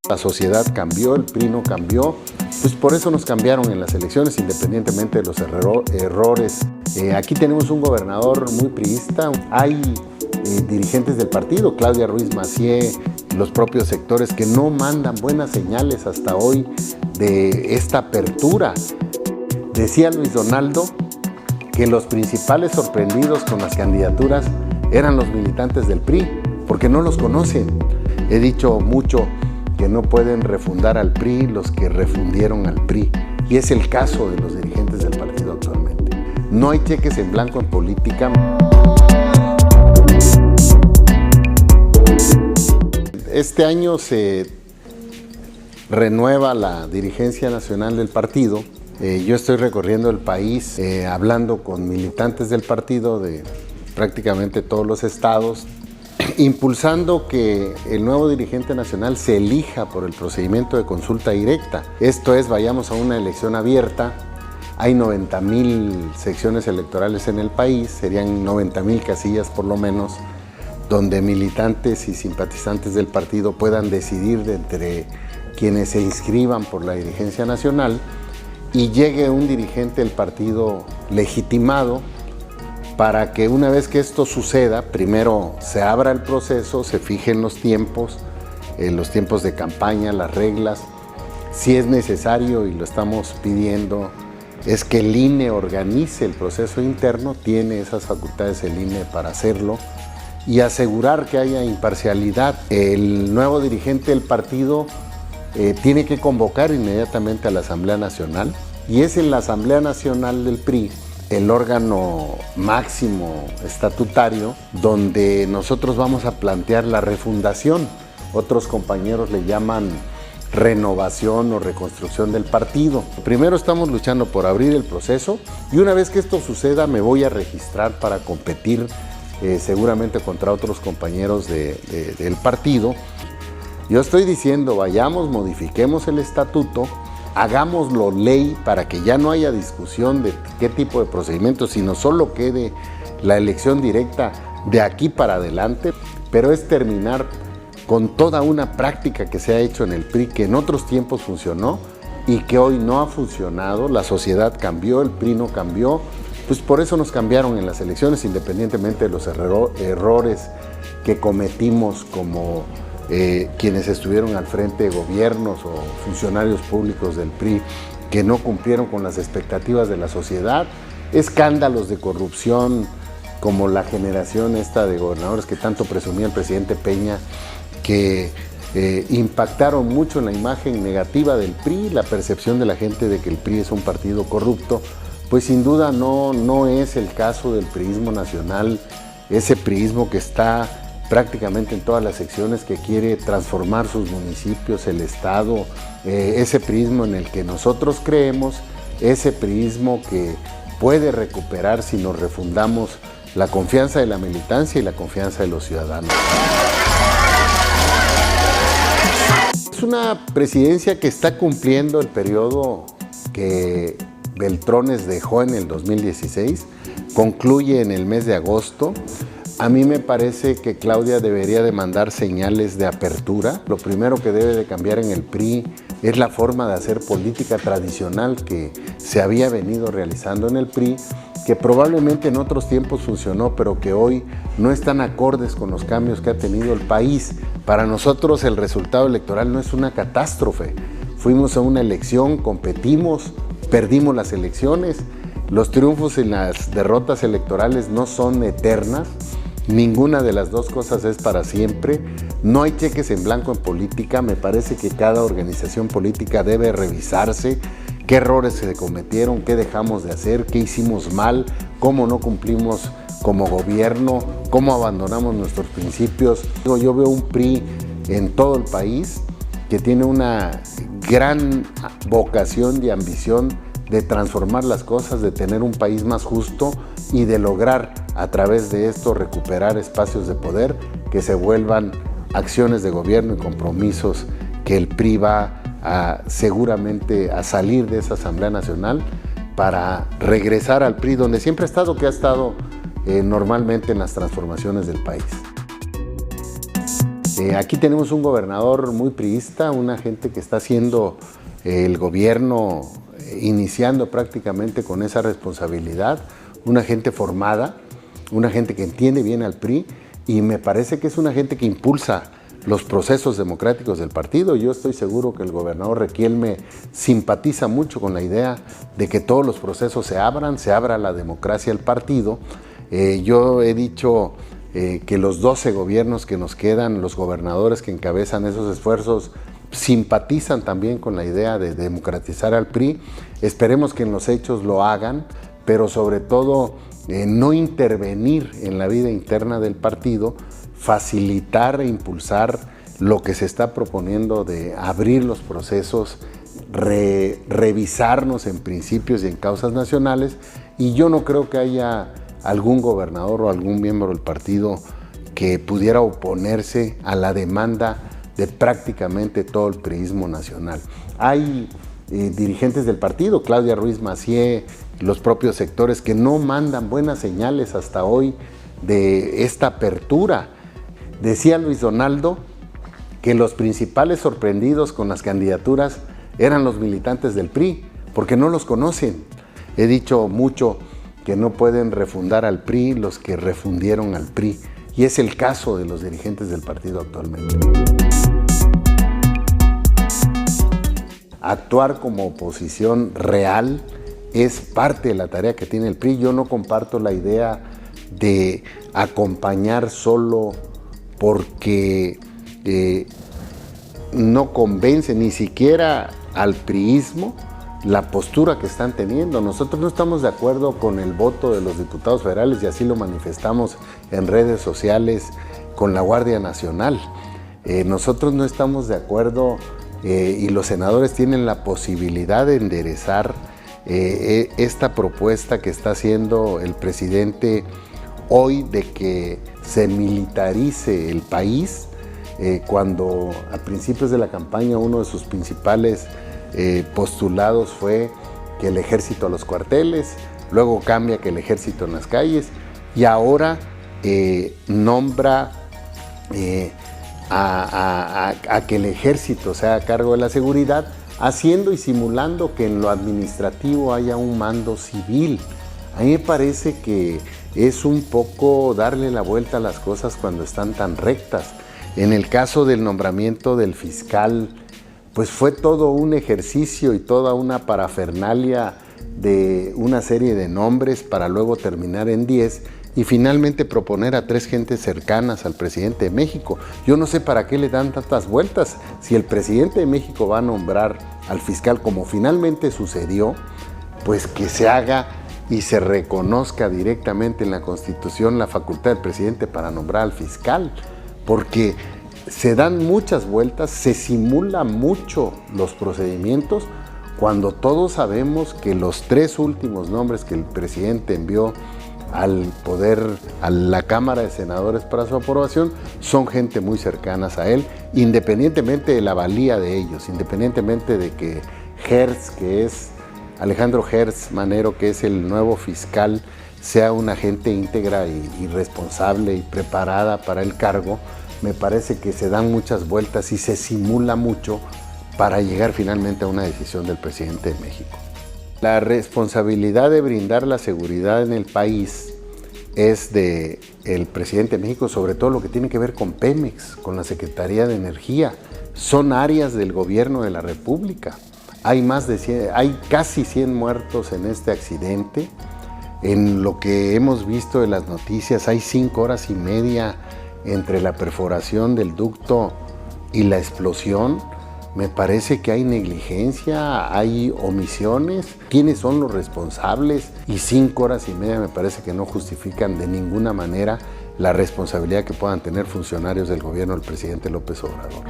La sociedad cambió, el PRI no cambió, pues por eso nos cambiaron en las elecciones, independientemente de los errores. Aquí tenemos un gobernador muy priista, hay dirigentes del partido, Claudia Ruiz Massieu, los propios sectores que no mandan buenas señales hasta hoy de esta apertura. Decía Luis Donaldo que los principales sorprendidos con las candidaturas eran los militantes del PRI, porque no los conocen. He dicho mucho que no pueden refundar al PRI los que refundieron al PRI, y es el caso de los dirigentes del partido actualmente. No hay cheques en blanco en política. Este año se renueva la dirigencia nacional del partido. Yo estoy recorriendo el país hablando con militantes del partido de prácticamente todos los estados, impulsando que el nuevo dirigente nacional se elija por el procedimiento de consulta directa. Esto es, vayamos a una elección abierta. Hay 90,000 secciones electorales en el país, serían 90,000 casillas por lo menos, donde militantes y simpatizantes del partido puedan decidir de entre quienes se inscriban por la dirigencia nacional y llegue un dirigente del partido legitimado para que una vez que esto suceda, primero se abra el proceso, se fijen los tiempos de campaña, las reglas. Si es necesario, y lo estamos pidiendo, es que el INE organice el proceso interno, tiene esas facultades el INE para hacerlo, y asegurar que haya imparcialidad. El nuevo dirigente del partido tiene que convocar inmediatamente a la Asamblea Nacional, y es en la Asamblea Nacional del PRI, el órgano máximo estatutario, donde nosotros vamos a plantear la refundación. Otros compañeros le llaman renovación o reconstrucción del partido. Primero estamos luchando por abrir el proceso, y una vez que esto suceda me voy a registrar para competir seguramente contra otros compañeros del partido. Yo estoy diciendo, vayamos, modifiquemos el estatuto, hagámoslo ley para que ya no haya discusión de qué tipo de procedimiento, sino solo quede la elección directa de aquí para adelante, pero es terminar con toda una práctica que se ha hecho en el PRI, que en otros tiempos funcionó y que hoy no ha funcionado. La sociedad cambió, el PRI no cambió, pues por eso nos cambiaron en las elecciones, independientemente de los errores que cometimos como quienes estuvieron al frente de gobiernos o funcionarios públicos del PRI que no cumplieron con las expectativas de la sociedad, escándalos de corrupción como la generación esta de gobernadores que tanto presumía el presidente Peña, que impactaron mucho en la imagen negativa del PRI, la percepción de la gente de que el PRI es un partido corrupto. Pues sin duda no es el caso del priismo nacional, ese priismo que está prácticamente en todas las secciones, que quiere transformar sus municipios, el Estado, ese priismo en el que nosotros creemos, ese priismo que puede recuperar si nos refundamos la confianza de la militancia y la confianza de los ciudadanos. Es una presidencia que está cumpliendo el periodo que Beltrones dejó en el 2016, concluye en el mes de agosto. A mí me parece que Claudia debería de mandar señales de apertura. Lo primero que debe de cambiar en el PRI es la forma de hacer política tradicional que se había venido realizando en el PRI, que probablemente en otros tiempos funcionó, pero que hoy no están acordes con los cambios que ha tenido el país. Para nosotros el resultado electoral no es una catástrofe. Fuimos a una elección, competimos, perdimos las elecciones. Los triunfos y las derrotas electorales no son eternas. Ninguna de las dos cosas es para siempre. No hay cheques en blanco en política. Me parece que cada organización política debe revisarse qué errores se cometieron, qué dejamos de hacer, qué hicimos mal, cómo no cumplimos como gobierno, cómo abandonamos nuestros principios. Yo veo un PRI en todo el país que tiene una gran vocación y ambición de transformar las cosas, de tener un país más justo y de lograr a través de esto recuperar espacios de poder que se vuelvan acciones de gobierno y compromisos que el PRI va seguramente a salir de esa Asamblea Nacional para regresar al PRI donde siempre ha estado, que ha estado normalmente en las transformaciones del país. Aquí tenemos un gobernador muy priista, una gente que está haciendo el gobierno, iniciando prácticamente con esa responsabilidad, una gente formada, una gente que entiende bien al PRI, y me parece que es una gente que impulsa los procesos democráticos del partido. Yo estoy seguro que el gobernador Riquelme simpatiza mucho con la idea de que todos los procesos se abra la democracia al partido. Yo he dicho que los 12 gobiernos que nos quedan, los gobernadores que encabezan esos esfuerzos, simpatizan también con la idea de democratizar al PRI. Esperemos que en los hechos lo hagan, pero sobre todo no intervenir en la vida interna del partido, facilitar e impulsar lo que se está proponiendo de abrir los procesos, revisarnos en principios y en causas nacionales, y yo no creo que haya algún gobernador o algún miembro del partido que pudiera oponerse a la demanda de prácticamente todo el priismo nacional. Hay dirigentes del partido, Claudia Ruiz Massieu, los propios sectores, que no mandan buenas señales hasta hoy de esta apertura. Decía Luis Donaldo que los principales sorprendidos con las candidaturas eran los militantes del PRI, porque no los conocen. He dicho mucho que no pueden refundar al PRI los que refundieron al PRI, y es el caso de los dirigentes del partido actualmente. Actuar como oposición real es parte de la tarea que tiene el PRI. Yo no comparto la idea de acompañar solo porque no convence ni siquiera al priismo la postura que están teniendo. Nosotros no estamos de acuerdo con el voto de los diputados federales, y así lo manifestamos en redes sociales con la Guardia Nacional. Nosotros no estamos de acuerdo, y los senadores tienen la posibilidad de enderezar esta propuesta que está haciendo el presidente hoy de que se militarice el país, cuando a principios de la campaña uno de sus principales postulados fue que el ejército a los cuarteles, luego cambia que el ejército en las calles, y ahora nombra a que el ejército sea a cargo de la seguridad, haciendo y simulando que en lo administrativo haya un mando civil. A mí me parece que es un poco darle la vuelta a las cosas cuando están tan rectas. En el caso del nombramiento del fiscal, pues fue todo un ejercicio y toda una parafernalia de una serie de nombres para luego terminar en 10 y finalmente proponer a 3 gentes cercanas al presidente de México. Yo no sé para qué le dan tantas vueltas. Si el presidente de México va a nombrar al fiscal, como finalmente sucedió, pues que se haga y se reconozca directamente en la Constitución la facultad del presidente para nombrar al fiscal, porque se dan muchas vueltas, se simulan mucho los procedimientos, cuando todos sabemos que los 3 últimos nombres que el presidente envió al poder, a la Cámara de Senadores para su aprobación, son gente muy cercanas a él, independientemente de la valía de ellos, independientemente de que Hertz, que es Alejandro Hertz Manero, que es el nuevo fiscal, sea una gente íntegra y responsable y preparada para el cargo. Me parece que se dan muchas vueltas y se simula mucho para llegar finalmente a una decisión del presidente de México. La responsabilidad de brindar la seguridad en el país es del presidente de México, sobre todo lo que tiene que ver con Pemex, con la Secretaría de Energía. Son áreas del gobierno de la República. Hay casi 100 muertos en este accidente. En lo que hemos visto de las noticias, hay 5 horas y media entre la perforación del ducto y la explosión. Me parece que hay negligencia, hay omisiones. ¿Quiénes son los responsables? Y 5 horas y media me parece que no justifican de ninguna manera la responsabilidad que puedan tener funcionarios del gobierno del presidente López Obrador.